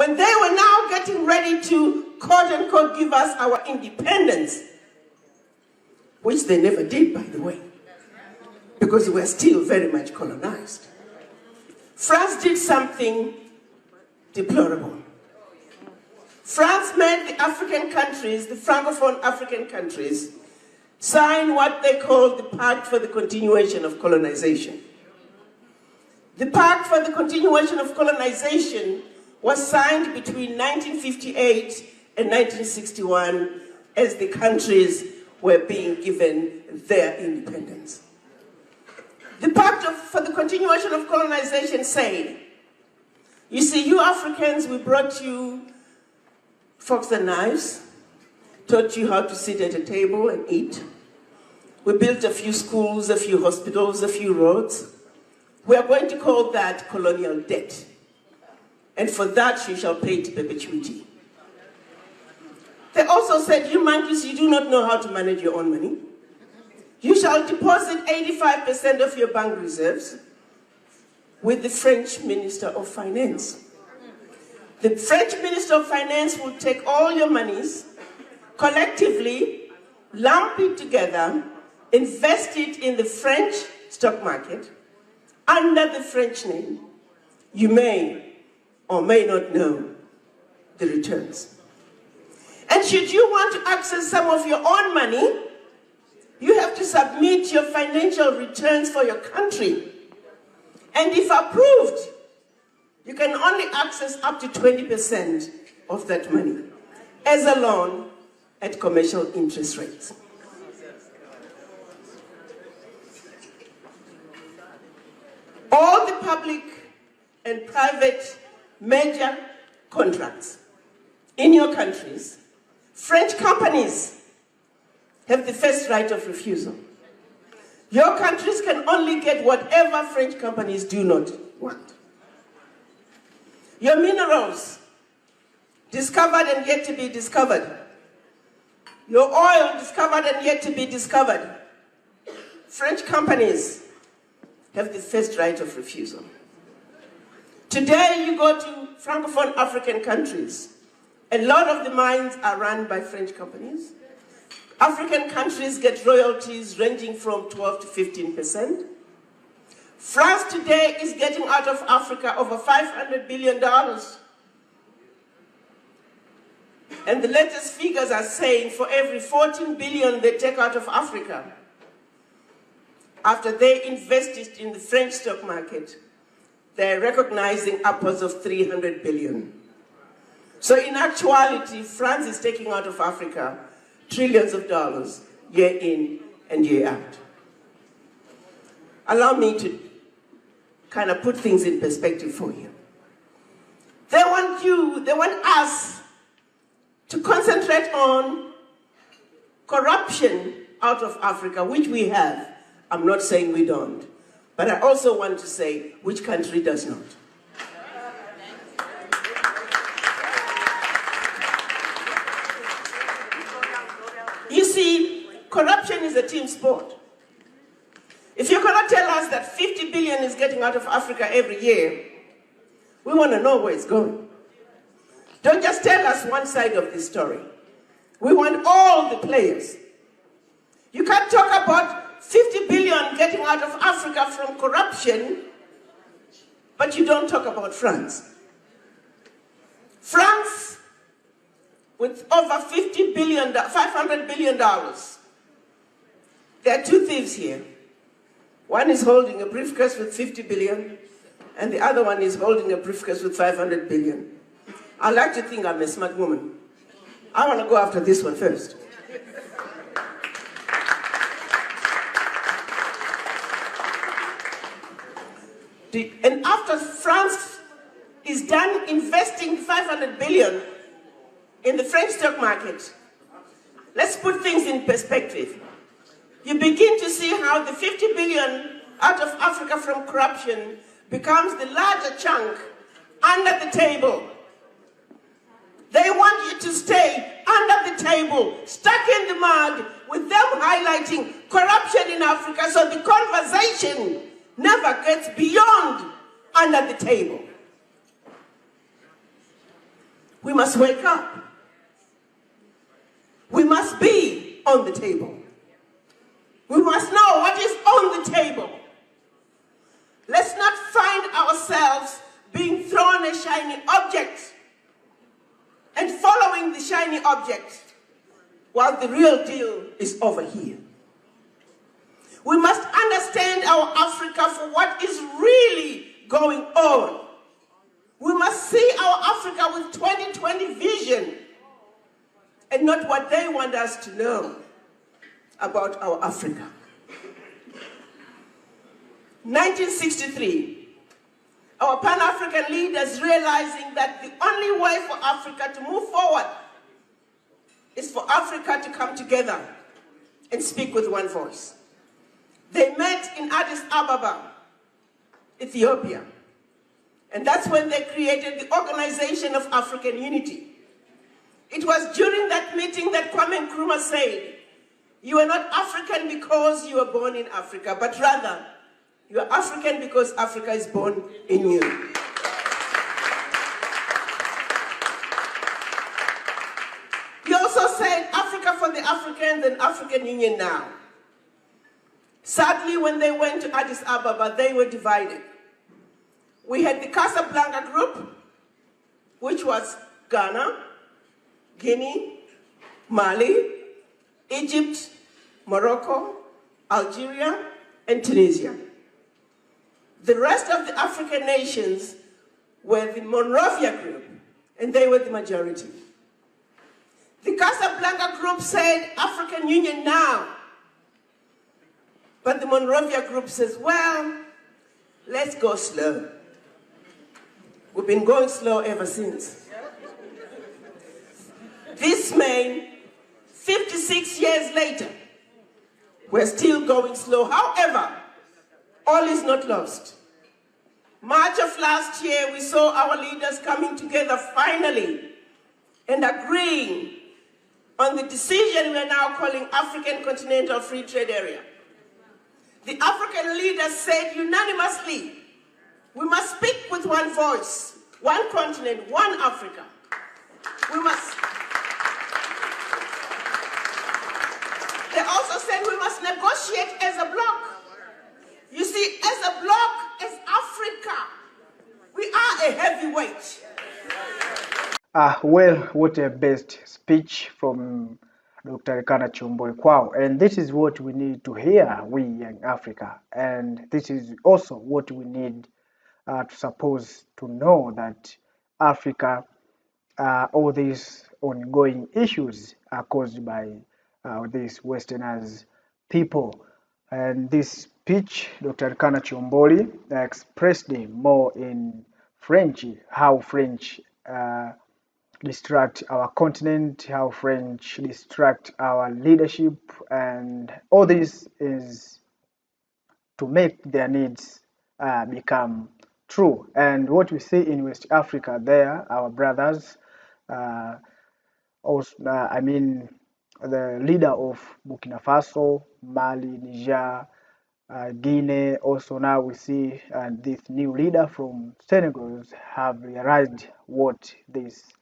When they were now getting ready to, quote-unquote, give us our independence, which they never did, by the way, because we were still very much colonized, France did something deplorable. France made the African countries, the Francophone African countries, sign what they called the Pact for the Continuation of Colonization. The Pact for the Continuation of Colonization was signed between 1958 and 1961 as the countries were being given their independence. The Pact for the Continuation of Colonization said, you see, you Africans, we brought you forks and knives, taught you how to sit at a table and eat. We built a few schools, a few hospitals, a few roads. We are going to call that colonial debt. And for that you shall pay to perpetuity. They also said, you monkeys, you do not know how to manage your own money. You shall deposit 85% of your bank reserves with the French Minister of Finance. The French Minister of Finance will take all your monies, collectively, lump it together, invest it in the French stock market, under the French name. You may or may not know the returns. And should you want to access some of your own money, you have to submit your financial returns for your country. And if approved, you can only access up to 20% of that money as a loan at commercial interest rates. All the public and private major contracts in your countries, French companies have the first right of refusal. Your countries can only get whatever French companies do not want. Your minerals, discovered and yet to be discovered. Your oil, discovered and yet to be discovered. French companies have the first right of refusal. Today, you go to Francophone African countries. A lot of the mines are run by French companies. African countries get royalties ranging from 12 to 15%. France today is getting out of Africa over $500 billion. And the latest figures are saying for every 14 billion they take out of Africa, after they invested in the French stock market, they're recognizing upwards of 300 billion. So in actuality, France is taking out of Africa trillions of dollars year in and year out. Allow me to kind of put things in perspective for you. They want us to concentrate on corruption out of Africa, which we have. I'm not saying we don't, but I also want to say which country does not. You see, corruption is a team sport. If you're going to tell us that 50 billion is getting out of Africa every year, we want to know where it's going. Don't just tell us one side of the story. We want all the players. You can't talk about 50 billion getting out of Africa from corruption, but you don't talk about France. France, with over $500 billion, there are two thieves here. One is holding a briefcase with 50 billion, and the other one is holding a briefcase with 500 billion. I like to think I'm a smart woman. I want to go after this one first. And after France is done investing 500 billion in the French stock market, let's put things in perspective. You begin to see how the 50 billion out of Africa from corruption becomes the larger chunk under the table. They want you to stay under the table, stuck in the mud, with them highlighting corruption in Africa, so the conversation never gets beyond under the table. must wake up. We must be on the table. We must know what is on the table. Let's not find ourselves being thrown a shiny object and following the shiny object while the real deal is over here. We must understand our Africa for what is really going on. We must see our Africa with 2020 vision and not what they want us to know about our Africa. 1963, our Pan-African leaders realizing that the only way for Africa to move forward is for Africa to come together and speak with one voice. They met in Addis Ababa, Ethiopia, and that's when they created the Organization of African Unity. It was during that meeting that Kwame Nkrumah said, "You are not African because you were born in Africa, but rather, you are African because Africa is born in you." He also said, "Africa for the Africans and African Union now." Sadly, when they went to Addis Ababa, they were divided. We had the Casablanca group, which was Ghana, Guinea, Mali, Egypt, Morocco, Algeria, and Tunisia. The rest of the African nations were the Monrovia group, and they were the majority. The Casablanca group said, "African Union now." But the Monrovia group says, "Well, let's go slow." We've been going slow ever since. This May, 56 years later, we're still going slow. However, all is not lost. March of last year, we saw our leaders coming together finally and agreeing on the decision we're now calling African Continental Free Trade Area. The African leaders said unanimously, we must speak with one voice, one continent, one Africa. We must. They also said we must negotiate as a bloc. You see, as a bloc, as Africa, we are a heavyweight. Well, what a best speech from Dr. Arikana Chihombori. Wow, and this is what we need to hear, we young Africa. And this is also what we need to suppose to know that Africa, all these ongoing issues are caused by these Westerners people. And this speech, Dr. Arikana Chihombori expressed more in French, how French distract our continent, how French distract our leadership, and all this is to make their needs become true. And what we see in West Africa there, our brothers, also, I mean, the leader of Burkina Faso, Mali, Niger, Guinea, also now we see this new leader from Senegal have realized what these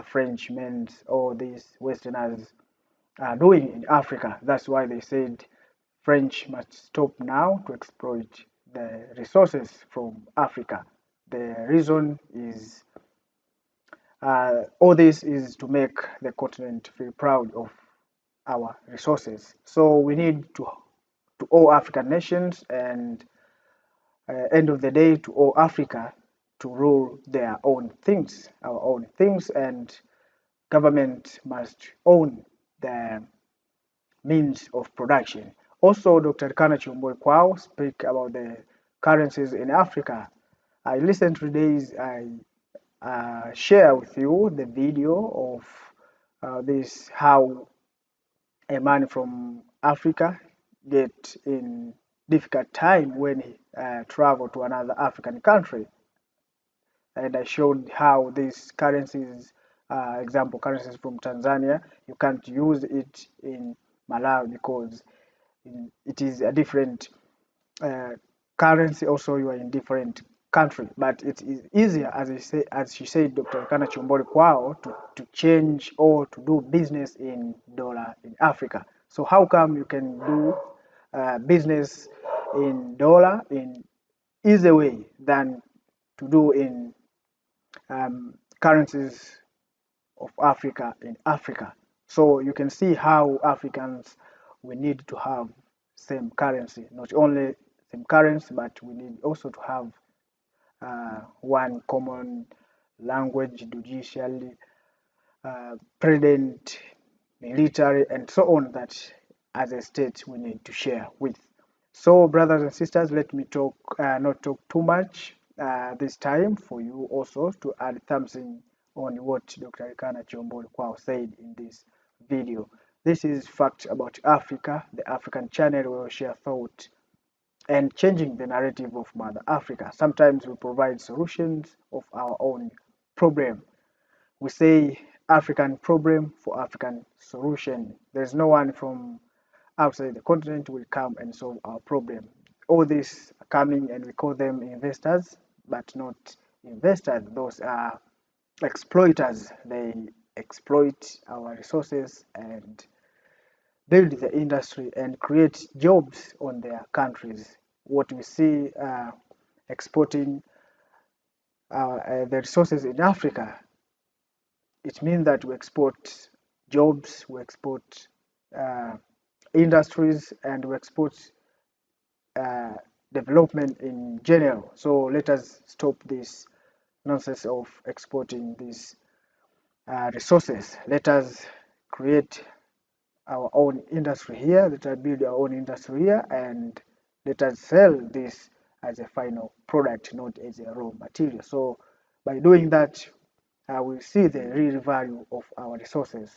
Frenchmen or these Westerners are doing in Africa. That's why they said French must stop now to exploit the resources from Africa. The reason is all this is to make the continent feel proud of our resources. So we need to all African nations and end of the day to all Africa to rule their own things, our own things, and government must own the means of production. Also, Dr. Arikana Chihombori speak about the currencies in Africa. I listened to today's, I share with you the video of this, how a man from Africa get in difficult time when he traveled to another African country. And I showed how these currencies, example currencies from Tanzania, you can't use it in Malawi because it is a different currency. Also, you are in different country, but it is easier, as she said, Dr. Arikana Chihombori Kwao, to change or to do business in dollar in Africa. So how come you can do business in dollar in easy way than to do in currencies of Africa in Africa? So you can see how Africans, we need to have same currency, not only same currency, but we need also to have one common language, judiciary, president, military, and so on, that as a state we need to share with. So, brothers and sisters, let me not talk too much this time, for you also to add something on what Dr. Arikana Chihombori Kwao said in this video. This is Fact About Africa, the African channel where we share thought and changing the narrative of Mother Africa. Sometimes we provide solutions of our own problem. We say African problem for African solution. There's no one from outside the continent will come and solve our problem. All these are coming and we call them investors, but not investors. Those are exploiters. They exploit our resources and build the industry and create jobs on their countries. What we see exporting the resources in Africa, it means that we export jobs, we export industries, and we export development in general. So let us stop this nonsense of exporting these resources. Let us create our own industry here, let us build our own industry here, and let us sell this as a final product, not as a raw material. So by doing that, we see the real value of our resources.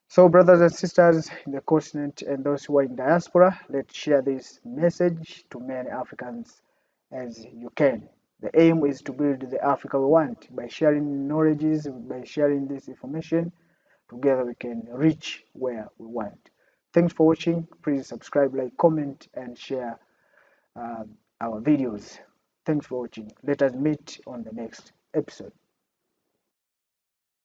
So brothers and sisters in the continent and those who are in diaspora, let's share this message to many Africans as you can. The aim is to build the Africa we want. By sharing knowledges, by sharing this information, together we can reach where we want. Thanks for watching. Please subscribe, like, comment, and share our videos. Thanks for watching. Let us meet on the next episode.